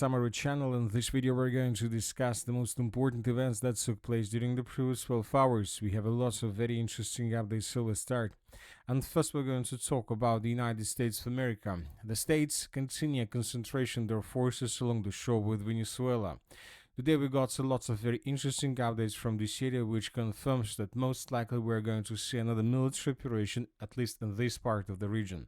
Summary channel. In this video we're going to discuss the most important events that took place during the previous 12 hours. We have a lot of very interesting updates, so let's start. And first we're going to talk about the United States of America. The states continue concentration their forces along the shore with Venezuela. Today we got lots of very interesting updates from this area, which confirms that most likely we're going to see another military operation, at least in this part of the region.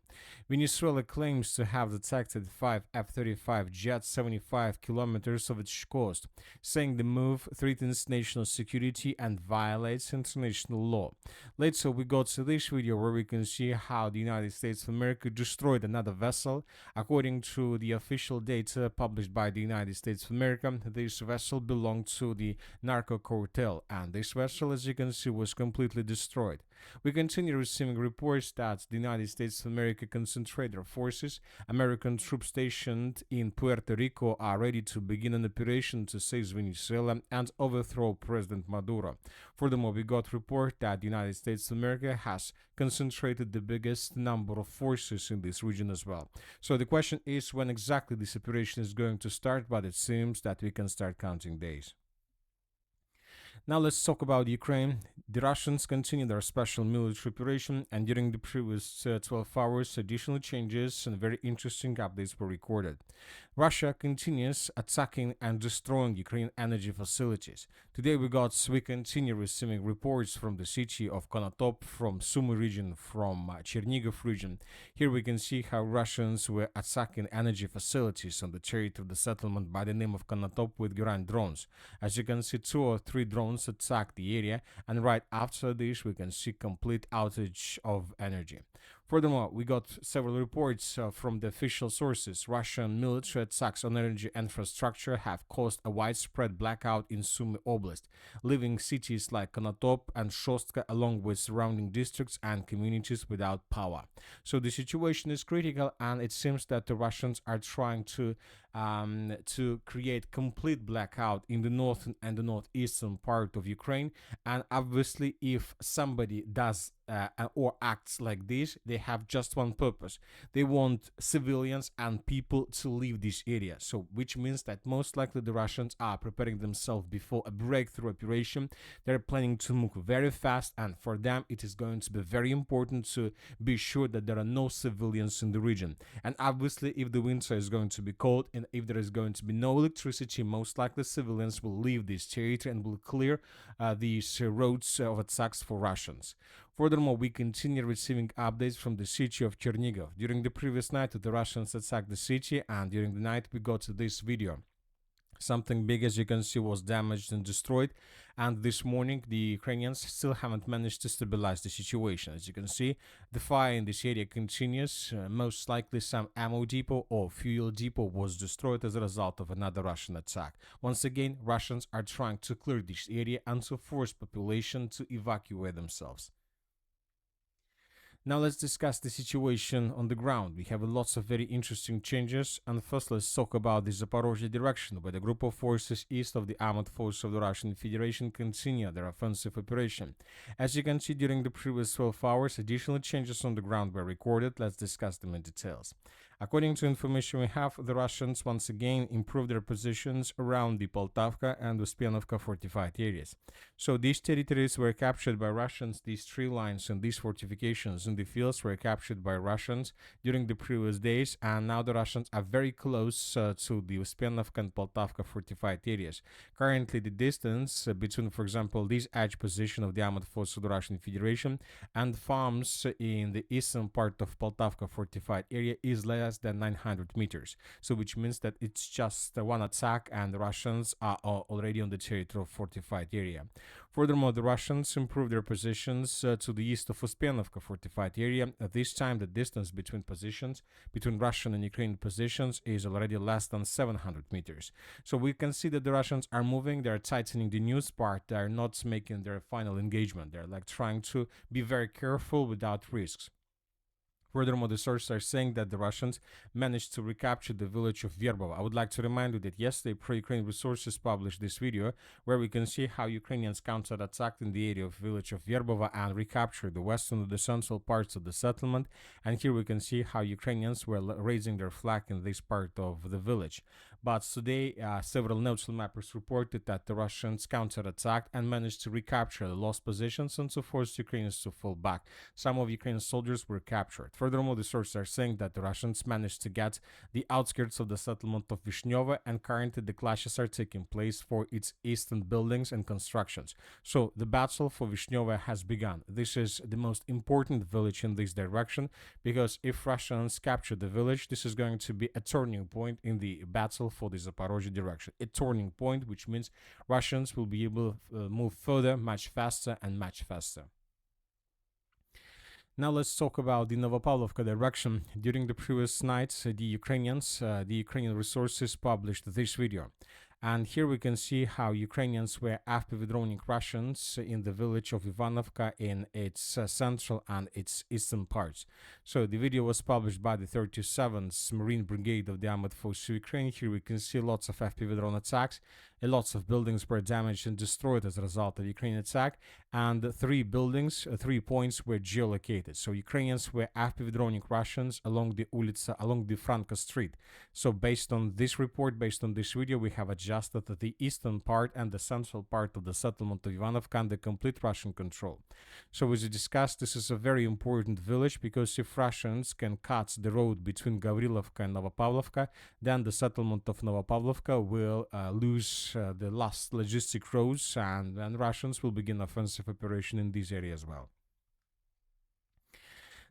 Venezuela claims to have detected 5 F-35 jets 75 kilometers of its coast, saying the move threatens national security and violates international law. Later we got to this video where we can see how the United States of America destroyed another vessel. According to the official data published by the United States of America, this vessel belonged to the narco cartel, and this vessel, as you can see, was completely destroyed. We continue receiving reports that the United States of America concentrate their forces. American troops stationed in Puerto Rico are ready to begin an operation to seize Venezuela and overthrow President Maduro. Furthermore, we got report that the United States of America has concentrated the biggest number of forces in this region as well. So the question is when exactly this operation is going to start, but it seems that we can start counting days. Now let's talk about Ukraine. The Russians continue their special military operation, and during the previous 12 hours, additional changes and very interesting updates were recorded. Russia continues attacking and destroying Ukraine energy facilities. Today we continue receiving reports from the city of Konotop, from Sumy region, from Chernigov region. Here we can see how Russians were attacking energy facilities on the territory of the settlement by the name of Konotop with Guran drones. As you can see, 2 or 3 drones attack the area, and right after this we can see complete outage of energy. Furthermore, we got several reports from the official sources. Russian military attacks on energy infrastructure have caused a widespread blackout in Sumy Oblast, leaving cities like Konotop and Shostka along with surrounding districts and communities without power. So the situation is critical, and it seems that the Russians are trying to create complete blackout in the northern and the northeastern part of Ukraine. And obviously, if somebody does or acts like this, they have just one purpose. They want civilians and people to leave this area. So which means that most likely the Russians are preparing themselves before a breakthrough operation. They're planning to move very fast, and for them it is going to be very important to be sure that there are no civilians in the region. And obviously, if the winter is going to be cold and if there is going to be no electricity, most likely civilians will leave this territory and will clear these roads of attacks for Russians. Furthermore, we continue receiving updates from the city of Chernigov. During the previous night, the Russians attacked the city, and during the night we got to this video. Something big, as you can see, was damaged and destroyed, and this morning the Ukrainians still haven't managed to stabilize the situation. As you can see, the fire in this area continues. Most likely some ammo depot or fuel depot was destroyed as a result of another Russian attack. Once again, Russians are trying to clear this area and to force population to evacuate themselves. Now let's discuss the situation on the ground. We have lots of very interesting changes, and first let's talk about the Zaporozhye direction, where the group of forces east of the armored forces of the Russian Federation continue their offensive operation. As you can see, during the previous 12 hours, additional changes on the ground were recorded. Let's discuss them in details. According to information we have, the Russians once again improved their positions around the Poltavka and Uspienovka fortified areas. So these territories were captured by Russians. These 3 lines and these fortifications in the fields were captured by Russians during the previous days, and now the Russians are very close to the Uspienovka and Poltavka fortified areas. Currently, the distance between, for example, this edge position of the armored forces of the Russian Federation and farms in the eastern part of Poltavka fortified area is less than 900 meters. So which means that it's just one attack and the Russians are already on the territory of fortified area. Furthermore, the Russians improved their positions to the east of Uspienovka fortified area. At this time, the distance between Russian and Ukrainian positions is already less than 700 meters. So we can see that the Russians are moving, they're tightening the news part, they're not making their final engagement. They're like trying to be very careful without risks. Furthermore, the sources are saying that the Russians managed to recapture the village of Verbova. I would like to remind you that yesterday pro-Ukraine resources published this video where we can see how Ukrainians counterattacked in the area of village of Verbova and recaptured the western and the central parts of the settlement. And here we can see how Ukrainians were raising their flag in this part of the village. But today, several neutral mappers reported that the Russians counterattacked and managed to recapture the lost positions and to force Ukrainians to fall back. Some of Ukraine's soldiers were captured. Furthermore, the sources are saying that the Russians managed to get the outskirts of the settlement of Vishnyovo, and currently the clashes are taking place for its eastern buildings and constructions. So the battle for Vishnyovo has begun. This is the most important village in this direction, because if Russians capture the village, this is going to be a turning point in the battle for the Zaporozhye direction. A turning point, which means Russians will be able to move further much faster and much faster. Now let's talk about the Novopavlovka direction. During the previous night, the Ukrainian resources published this video. And here we can see how Ukrainians were after withdrawing Russians in the village of Ivanovka in its central and its eastern parts. So the video was published by the 37th Marine Brigade of the Armored Forces of Ukraine. Here we can see lots of FPV drone attacks. Lots of buildings were damaged and destroyed as a result of Ukrainian attack, and 3 buildings, 3 points were geolocated. So Ukrainians were after withdrawing Russians along the Ulitsa, along the Franka Street. So based on this report, based on this video, we have adjusted the eastern part and the central part of the settlement of Ivanovka under complete Russian control. So as we discussed, this is a very important village, because if Russians can cut the road between Gavrilovka and Novopavlovka, then the settlement of Novopavlovka will lose the last logistic roads, and Russians will begin offensive operation in this area as well.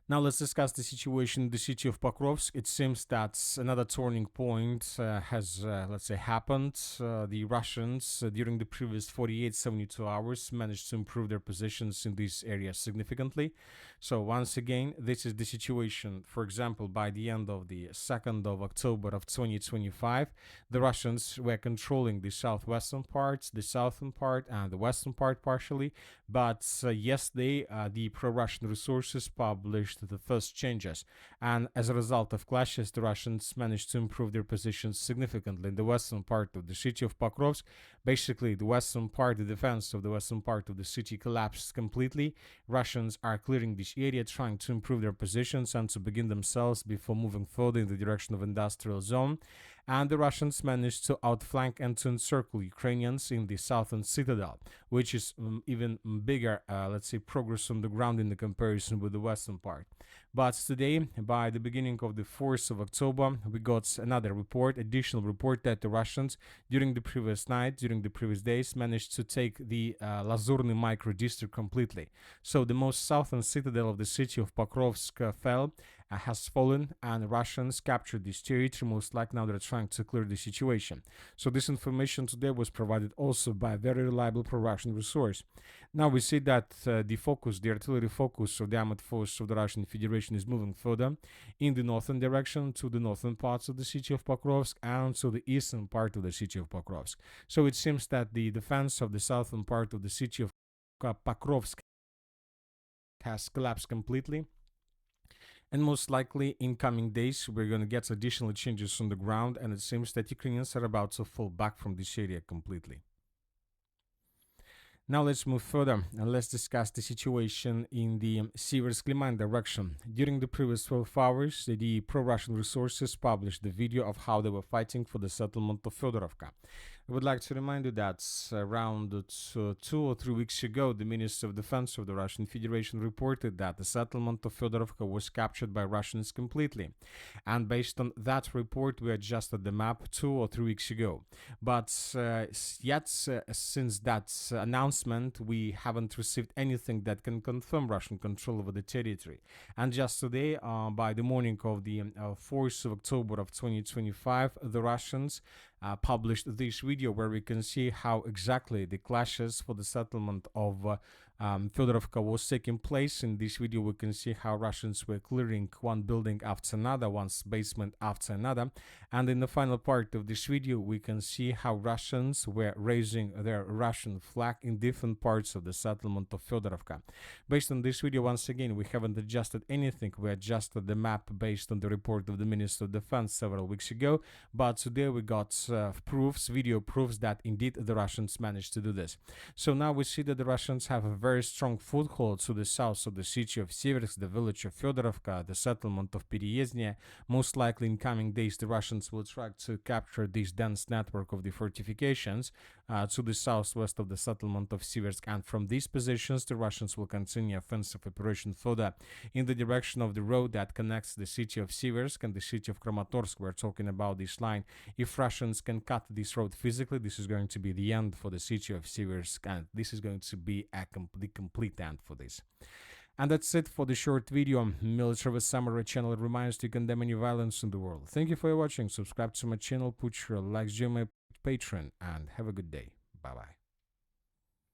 Now let's discuss the situation in the city of Pokrovsk. It seems that another turning point has, let's say, happened. The Russians, during the previous 48-72 hours, managed to improve their positions in this area significantly. So once again, this is the situation. For example, by the end of the 2nd of October of 2025, the Russians were controlling the southwestern parts, the southern part, and the western part partially. But yesterday, the pro-Russian resources published the first changes, and as a result of clashes, the Russians managed to improve their positions significantly in the western part of the city of Pokrovsk. Basically, the western part, the defense of the western part of the city collapsed completely. Russians are clearing this area, trying to improve their positions and to begin themselves before moving further in the direction of industrial zone. And the Russians managed to outflank and to encircle Ukrainians in the southern citadel, which is even bigger, let's say, progress on the ground in the comparison with the western part. But today, by the beginning of the 4th of October, we got another report, additional report, that the Russians, during the previous night, during the previous days, managed to take the Lazurny micro-district completely. So the most southern citadel of the city of Pokrovsk has fallen, and Russians captured this territory. Most likely now they're trying to clear the situation. So this information today was provided also by a very reliable pro-Russian resource. Now we see that the artillery focus of the armored force of the Russian Federation is moving further in the northern direction to the northern parts of the city of Pokrovsk and to the eastern part of the city of Pokrovsk. So it seems that the defense of the southern part of the city of Pokrovsk has collapsed completely. And most likely in coming days, we're going to get additional changes on the ground, and it seems that Ukrainians are about to fall back from this area completely. Now let's move further and let's discuss the situation in the Sieversk-Liman direction. During the previous 12 hours, the pro-Russian resources published the video of how they were fighting for the settlement of Fedorovka. I would like to remind you that around 2 or 3 weeks ago, the Minister of Defense of the Russian Federation reported that the settlement of Fedorovka was captured by Russians completely. And based on that report, we adjusted the map 2 or 3 weeks ago. But since that announcement, we haven't received anything that can confirm Russian control over the territory. And just today, by the morning of the 4th of October of 2025, the Russians published this video where we can see how exactly the clashes for the settlement of Fedorovka was taking place. In this video, we can see how Russians were clearing one building after another, one basement after another. And in the final part of this video, we can see how Russians were raising their Russian flag in different parts of the settlement of Fedorovka. Based on this video, once again, we haven't adjusted anything. We adjusted the map based on the report of the Minister of Defense several weeks ago. But today we got proofs, video proofs that indeed the Russians managed to do this. So now we see that the Russians have a very very strong foothold to the south of the city of Siversk, the village of Fedorovka, the settlement of Pereyezhny. Most likely in coming days, the Russians will try to capture this dense network of the fortifications to the southwest of the settlement of Siversk, and from these positions, the Russians will continue offensive operation further in the direction of the road that connects the city of Siversk and the city of Kramatorsk. We're talking about this line. If Russians can cut this road physically, this is going to be the end for the city of Siversk, and this is going to be the complete end for this. And that's it for the short video. Military Summary channel reminds to condemn any violence in the world. Thank you for watching. Subscribe to my channel, put your likes, join my Patreon, and have a good day. Bye bye.